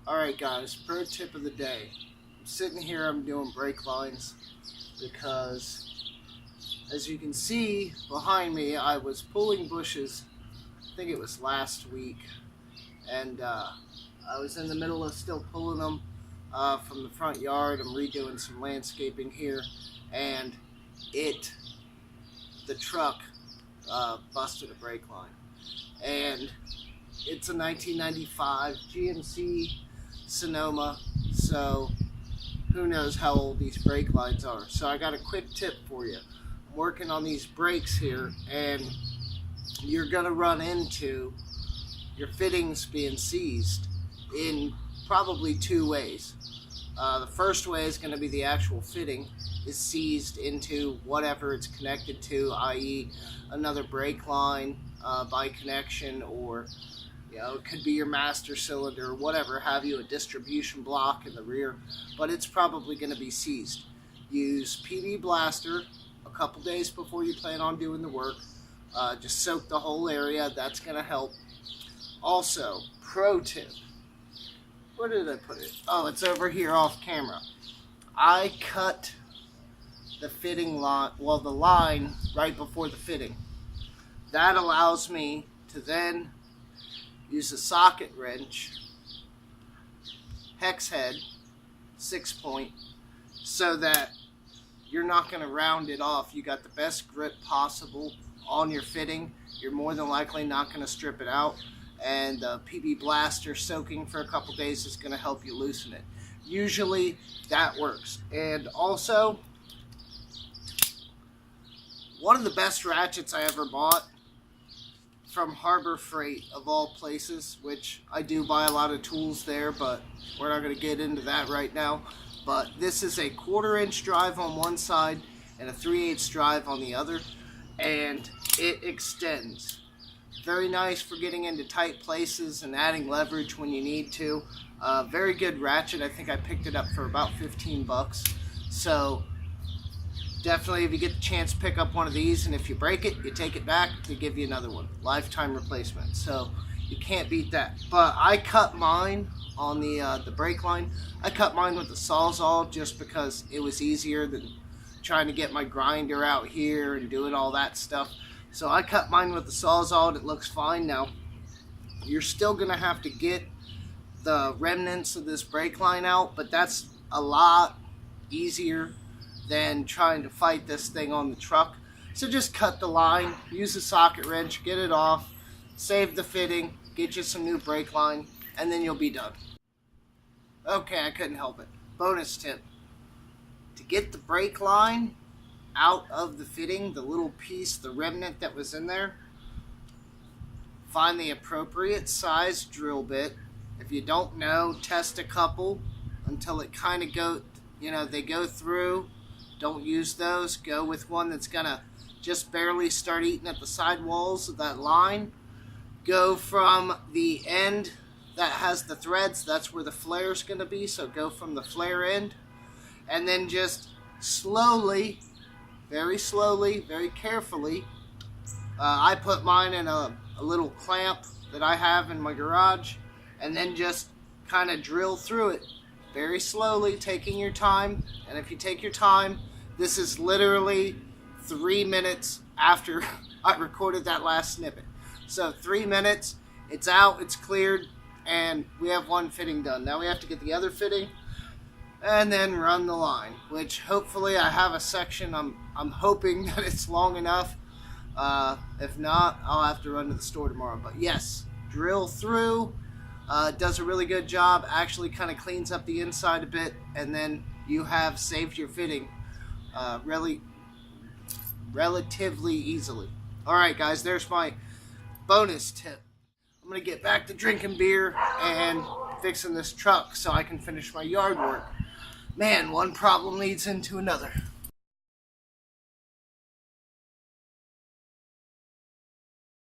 Alright guys, pro tip of the day. I'm sitting here, I'm doing brake lines because as you can see behind me, I was pulling bushes, I think it was last week, and I was in the middle of still pulling them from the front yard. I'm redoing some landscaping here, and the truck busted a brake line. And it's a 1995 GMC Sonoma, so who knows how old these brake lines are. So I got a quick tip for you. I'm working on these brakes here, and you're gonna run into your fittings being seized in probably two ways. The first way is going to be the actual fitting is seized into whatever it's connected to, i.e. another brake line by connection, or it could be your master cylinder or whatever have you, a distribution block in the rear, but it's probably going to be seized. Use PB Blaster a couple days before you plan on doing the work. Just soak the whole area. That's going to help. Also, pro tip. Where did I put it? Oh, it's over here off camera. I cut the fitting line, the line right before the fitting. That allows me to then use a socket wrench, hex head, 6-point, so that you're not going to round it off. You got the best grip possible on your fitting. You're more than likely not going to strip it out. And the PB Blaster soaking for a couple days is going to help you loosen it. Usually that works. And also, one of the best ratchets I ever bought from Harbor Freight, of all places, which I do buy a lot of tools there, but we're not going to get into that right now. But this is a 1/4-inch drive on one side and a 3/8 drive on the other, and it extends. Very nice for getting into tight places and adding leverage when you need to. Very good ratchet. I think I picked it up for about 15 bucks. So definitely, if you get the chance, pick up one of these, and if you break it, you take it back, they give you another one. Lifetime replacement. So you can't beat that. But I cut mine on the brake line. I cut mine with the Sawzall just because it was easier than trying to get my grinder out here and doing all that stuff. So I cut mine with the Sawzall, and it looks fine now. You're still going to have to get the remnants of this brake line out, but that's a lot easier than trying to fight this thing on the truck. So just cut the line, use a socket wrench, get it off, save the fitting, get you some new brake line, and then you'll be done. Okay, I couldn't help it. Bonus tip. To get the brake line out of the fitting, the little piece, the remnant that was in there, find the appropriate size drill bit. If you don't know, test a couple until it kind of they go through. Don't use those. Go with one that's gonna just barely start eating at the side walls of that line. Go from the end that has the threads, that's where the flare's gonna be, so go from the flare end, and then just slowly, very slowly, very carefully. I put mine in a little clamp that I have in my garage, and then just kind of drill through it very slowly, taking your time. And if you take your time, this is literally 3 minutes after I recorded that last snippet. So 3 minutes, it's out, it's cleared, and we have one fitting done. Now we have to get the other fitting and then run the line, which hopefully I have a section. I'm hoping that it's long enough. If not, I'll have to run to the store tomorrow. But yes, drill through. Does a really good job. Actually kind of cleans up the inside a bit, and then you have saved your fitting relatively easily. Alright guys, there's my bonus tip. I'm going to get back to drinking beer and fixing this truck so I can finish my yard work. Man, one problem leads into another.